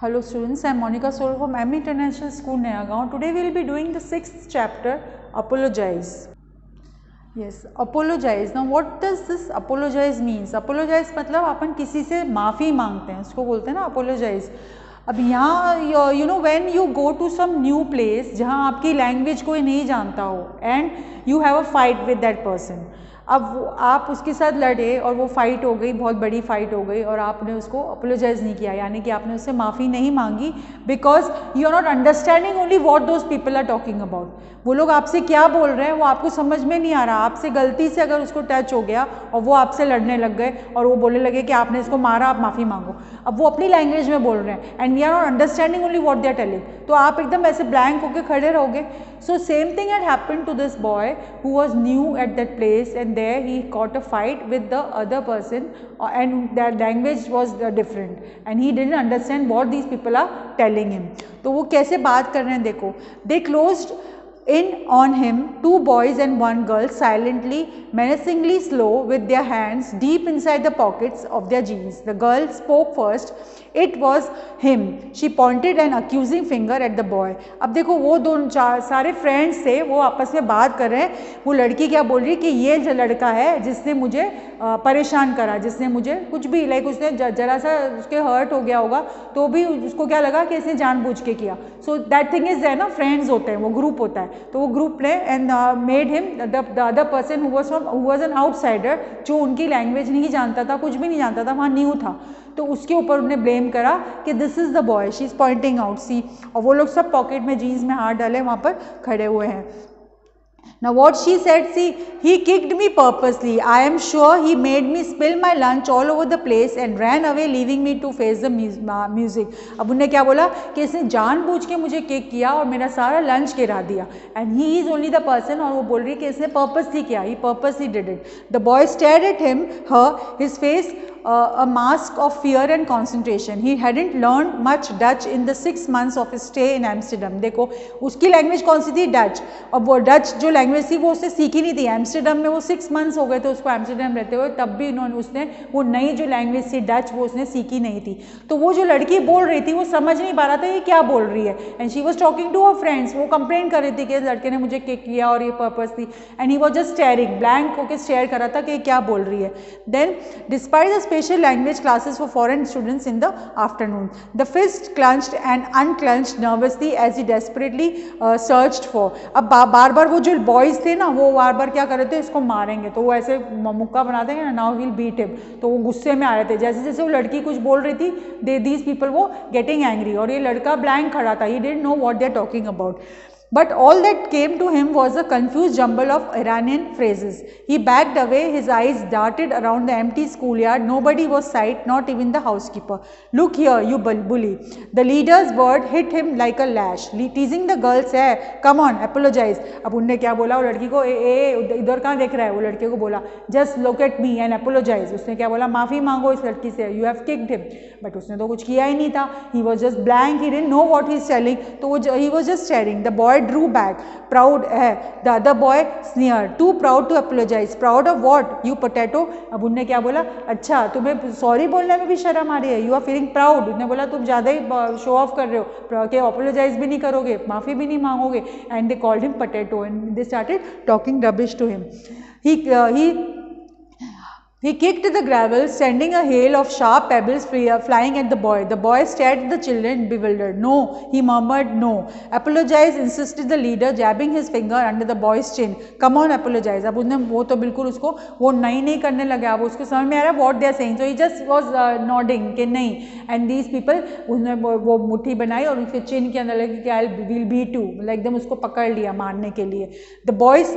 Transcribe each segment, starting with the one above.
Hello students, I am Monica Soro from M International School, Nayagaon. Today we will be doing the 6th chapter, Apologize. Yes, apologize. Now what does this apologize means? Apologize मतलब अपन किसी से माफ़ी मांगते हैं, उसको बोलते हैं ना apologize. अब यहाँ you know when you go to some new place जहाँ आपकी language कोई नहीं जानता हो and you have a fight with that person. अब आप उसके साथ लड़े और वो फाइट हो गई, बहुत बड़ी फाइट हो गई और आपने उसको अपोलोजाइज़ नहीं किया, यानी कि आपने उससे माफ़ी नहीं मांगी because you are not understanding only what those people are talking about. वो लोग आपसे क्या बोल रहे हैं वो आपको समझ में नहीं आ रहा. आपसे गलती से अगर उसको टच हो गया और वो आपसे लड़ने लग गए और वो बोलने लगे कि आपने इसको मारा, आप माफ़ी मांगो. अब वो अपनी लैंग्वेज में बोल रहे हैं and we are not understanding only what they are telling, तो आप एकदम ऐसे ब्लैंक होकर खड़े रहोगे. So same thing had happened to this boy who was new at that place and there he got a fight with the other person and their language was different and he didn't understand what these people are telling him. तो वो कैसे बात कर रहे हैं देखो. They closed in on him, two boys and one girl, silently, menacingly slow, with their hands deep inside the pockets of their jeans. The girl spoke first. It was him. She pointed an accusing finger at the boy. अब देखो वो दोनों सारे friends थे, वो आपस में बात कर रहे हैं. वो लड़की क्या बोल रही है कि ये जो लड़का है जिसने मुझे परेशान करा, जिसने मुझे कुछ भी लाइक उसने जरा सा उसके हर्ट हो गया होगा तो भी उसको क्या लगा कि इसने जानबूझ के किया. सो दैट थिंग इज है ना, फ्रेंड्स होते हैं, वो ग्रुप होता है. तो वो ग्रुप ने and made him the other person who was an outsider, जो उनकी लैंग्वेज नहीं जानता था, कुछ भी नहीं जानता था, वहाँ न्यू था, तो उसके ऊपर उन्हें ब्लेम करा कि this is the boy, she is pointing out, see. और वो लोग सब पॉकेट में जीन्स में हाथ डाले वहाँ पर खड़े हुए हैं. Now what she said, see, he kicked me purposely. I am sure he made me spill my lunch all over the place and ran away leaving me to face the music. अब उन्हें क्या बोला कि इसने जानबूझ के मुझे kick किया और मेरा सारा लंच गिरा दिया. And he is only the person, और वो बोल रही है कि इसने purposely किया, he purposely did it. The boy stared at her, his face a mask of fear and concentration. He hadn't learned much Dutch in the 6 months of his stay in Amsterdam. देखो उसकी language कौन सी थी, Dutch. और वो Dutch जो language थी वो उसने सीखी नहीं थी. एम्स्टरडम में वो 6 मंथ्स हो गए थे उसको एम्स्टरडम रहते हुए, तब भी उसने वो नई जो लैंग्वेज थी डच वो उसने सीखी नहीं थी. तो वो जो लड़की बोल रही थी वो समझ नहीं पा रहा था ये क्या बोल रही है. And she was talking to her friends. वो कंप्लेन कर रही थी कि लड़के ने मुझे किक किया और ये पर्पस थी. And he was just staring, blank होकर स्टेयर कर रहा था कि क्या बोल रही है. Then despite the special language classes for foreign students in the afternoon, the fist clenched and unclenched nervously as he desperately searched for. अब बार बार वो जो बॉयज थे ना वो बार बार क्या कर रहे थे, इसको मारेंगे, तो वो ऐसे मुक्का बना देंगे ना, नाउ विल बीट हिम. तो वो गुस्से में आ रहे थे, जैसे जैसे वो लड़की कुछ बोल रही थी दीज पीपल वो गेटिंग एंग्री, और ये लड़का ब्लैंक खड़ा था, he didn't know what they are talking about. But all that came to him was a confused jumble of Iranian phrases. He backed away, his eyes darted around the empty schoolyard. Nobody was sight, not even the housekeeper. Look here, you bully. The leader's word hit him like a lash. Teasing the girl said, come on, apologize. अब उनने क्या बोला, वो लड़की को इधर कहाँ देख रहा है, वो लड़के को बोला just look at me and apologize. उसने क्या बोला, माफ़ी मांगो इस लड़की से, you have kicked him. But उसने तो कुछ किया ही नहीं था. He was just blank, he didn't know what he's telling. तो he was just staring. The boy drew back, proud है. The other boy sneered, too proud to apologize. Proud of what, you potato. अब उनने क्या बोला, अच्छा तुम्हें sorry बोलने में भी शर्म आ रही है, you are feeling proud. उन्होंने बोला तुम ज़्यादा ही शो ऑफ कर रहे हो कि अपोलोजाइज भी नहीं करोगे, माफ़ी भी नहीं मांगोगे. And they called him potato and they started talking rubbish to him. He kicked the gravel, sending a hail of sharp pebbles flying at the boy. The boy stared at the children, bewildered. No, he murmured, no. Apologize, insisted the leader, jabbing his finger under the boy's chin. Come on, apologize. अब उसने वो तो बिल्कुल उसको वो नहीं करने लगा, वो उसको समझ में आ रहा है what they are saying. So he just was nodding कि नहीं. And these people उसने वो मुट्ठी बनाई और उसके चिन के अंदर लगी कि we'll beat you. एकदम उसको पकड़ लिया मारने के लिए. The boy's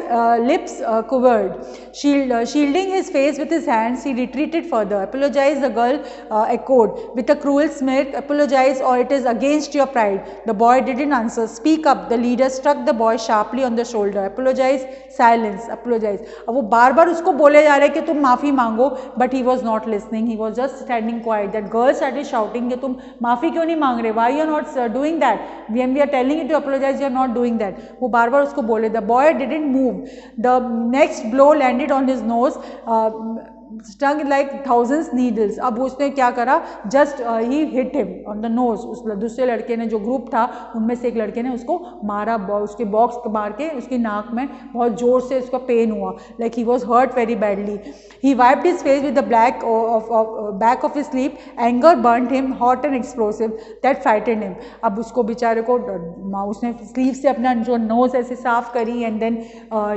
lips quivered, shielding his face with his hand. He retreated further. Apologize, the girl echoed with a cruel smirk. Apologize or it is against your pride. The boy didn't answer. Speak up. The leader struck the boy sharply on the shoulder. Apologize, silence, apologize. अब वो बार बार उसको बोले जा रहे कि तुम माफ़ी मांगो, but he was not listening. He was just standing quiet. That girl started shouting कि तुम माफ़ी क्यों नहीं मांग रहे? Why you are not doing that? When we are telling you to apologize, you are not doing that. वो बार बार उसको बोले. The boy didn't move. The next blow landed on his nose. stung like thousands needles. अब उसने क्या करा, just he hit him on the nose. उस दूसरे लड़के ने, जो ग्रुप था उनमें से एक लड़के ने उसको मारा, उसके बॉक्स मार के उसकी नाक में बहुत जोर से उसका पेन हुआ, like he was hurt very badly. He wiped his face with the back of his sleeve. Anger burned him hot and explosive that frightened him. अब उसको बेचारे को उसने स्लीव से अपना जो नोज ऐसे साफ करी, and then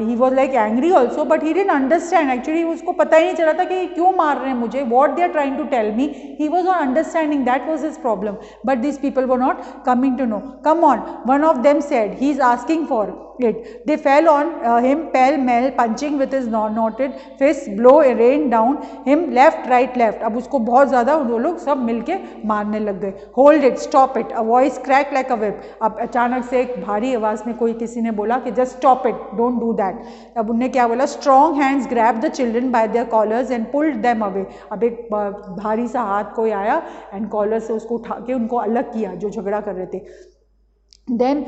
he was like angry also, but he didn't understand. Actually उसको पता ही नहीं चला था कि क्यों मार रहे हैं मुझे, what they are trying to tell me. He was not understanding, that was his problem. But this people were not coming to know. Come on, one of them said, he is asking for it. They fell on him pell-mell, punching with his knotted fist. Blow rained down him left, right, left. अब उसको बहुत ज़्यादा वो लोग सब मिलके मारने लग गए. Hold it, stop it. A voice cracked like a whip. अब अचानक से एक भारी आवाज़ में कोई किसी ने बोला कि just stop it, don't do that. अब उनने क्या बोला, strong hands grabbed the children by their collars and pulled them away. अब एक भारी सा हाथ कोई आया and collar से उसको उठा के उनको अलग किया जो झगड़ा कर रहे थे. Then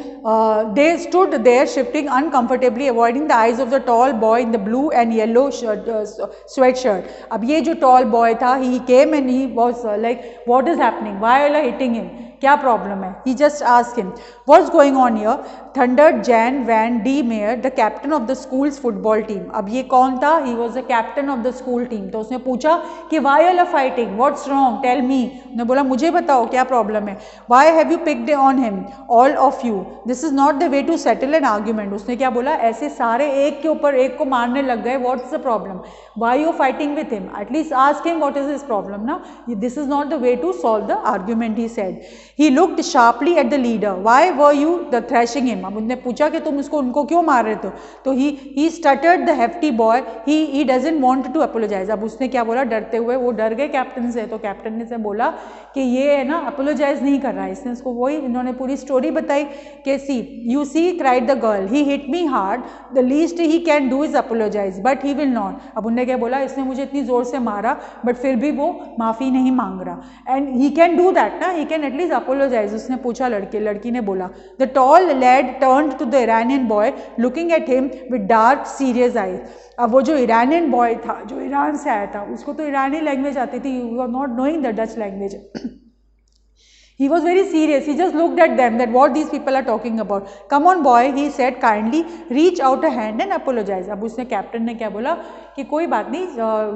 they stood there shifting uncomfortably, avoiding the eyes of the tall boy in the blue and yellow sweatshirt. अब ये जो tall boy था, he came and he was like, what is happening? Why are you hitting him? क्या problem है? He just asked him, what's going on here? Thundered Jan Van D. Meyer, the captain of the school's football team. अब ये कौन था? He was the captain of the school team. तो उसने पूछा कि why are you fighting? What's wrong? Tell me. उसने बोला मुझे बताओ क्या प्रॉब्लम है. Why have you picked on him? All of you. This is not the way to settle an argument. उसने क्या बोला? ऐसे सारे एक के ऊपर एक को मारने लग गए. What's the problem? Why are you fighting with him? At least ask him what is his problem ना. This is not the way to solve the argument, he said. He looked sharply at the leader. Why were you thrashing him? अब उनने पूछा कि तुम उनको क्यों मार रहे थे? तो he stuttered the hefty boy. He doesn't want to apologize. अब उसने क्या बोला, डरते हुए, वो डर गए कैप्टन से, तो कैप्टन ने से बोला कि ये है ना अपोलोजाइज नहीं कर रहा है. इसने उसको वही इन्होंने पूरी स्टोरी बताई कि you see cried the girl, he hit me hard, the least he can do is apologize, but he will not. अब उन्होंने क्या बोला, इसने मुझे इतनी जोर से मारा बट फिर भी वो माफ़ी नहीं मांग रहा. And he can do that ना, he can at least apologize. उसने पूछा लड़की ने बोला. The tall lad turned to the Iranian boy, looking at him with dark serious eyes. अब वो जो ईरानियन बॉय था, जो ईरान से आया था, उसको तो ईरानी लैंग्वेज आती थी, you are not knowing the Dutch language. He was very serious. He just looked at them, that what these people are talking about. Come on boy, he said kindly, reach out a hand and apologize. अब उसने captain ने क्या बोला कि कोई बात नहीं,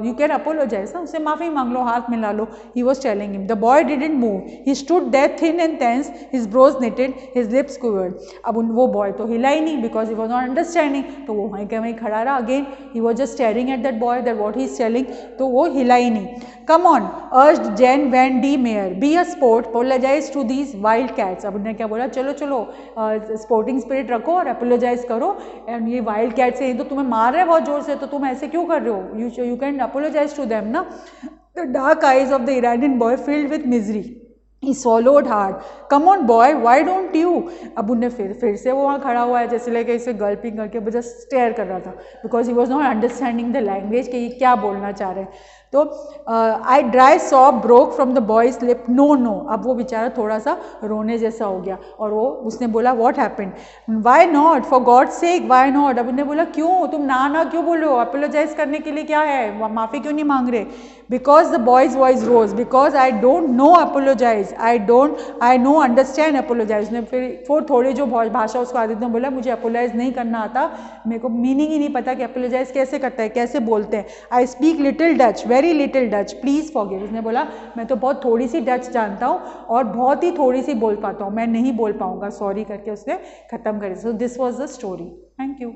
you can apologize ना, उससे माफ़ी मांग लो, हाथ मिला लो. He was telling him. The boy didn't move. He stood there thin and tense, his brows knitted, his lips quivered. अब वो boy तो हिला ही नहीं because he was not understanding. तो वो वहीं के वहीं खड़ा रहा. Again he was just staring at that boy, that what he is telling. तो वो हिला ही नहीं. Come on, urged Jan Van D. Meyer. Be a sport. Apologize to these wild cats. अब उन्होंने क्या बोला, चलो चलो स्पोर्टिंग स्पिरिट रखो और अपोलोजाइज करो. एंड ये वाइल्ड कैट्स है, तो तुम्हें मार रहे हैं बहुत जोर से, तो तुम ऐसे क्यों कर रहे हो? You can apologize to them ना. The dark eyes of the Iranian boy filled with misery. He swallowed hard. Come on boy, why don't you? अब उन्हें फिर से वो वहाँ खड़ा हुआ है, जैसे लगे इसे गल्पिंग करके बस स्टेयर कर रहा था, because he was not understanding the language कि ये क्या बोलना चाह रहे हैं. तो I dry sob broke from the boy's lip. No no. अब वो बेचारा थोड़ा सा रोने जैसा हो गया, और वो उसने बोला what happened? Why not, for God sake why not. अब उन्हें बोला क्यों, तुम ना क्यों बोल रहे हो, अपोलोजाइज करने के लिए क्या है, माफ़ी क्यों नहीं मांग रहे? Because the boys voice rose, because I don't know apologise, I no understand apologise. ने फिर थोड़ी जो भाषा उसको आती थी, बोला मुझे अपोलोजाइज नहीं करना आता, मेरे को मीनिंग ही नहीं पता कि अपोलोजाइज कैसे करता है, कैसे बोलते हैं. I speak little Dutch, very little Dutch, please forgive. उसने बोला मैं तो बहुत थोड़ी सी डच जानता हूँ और बहुत ही थोड़ी सी बोल पाता हूँ, मैं नहीं बोल पाऊँगा, सॉरी करके उसने ख़त्म करी. So this was the story. Thank you.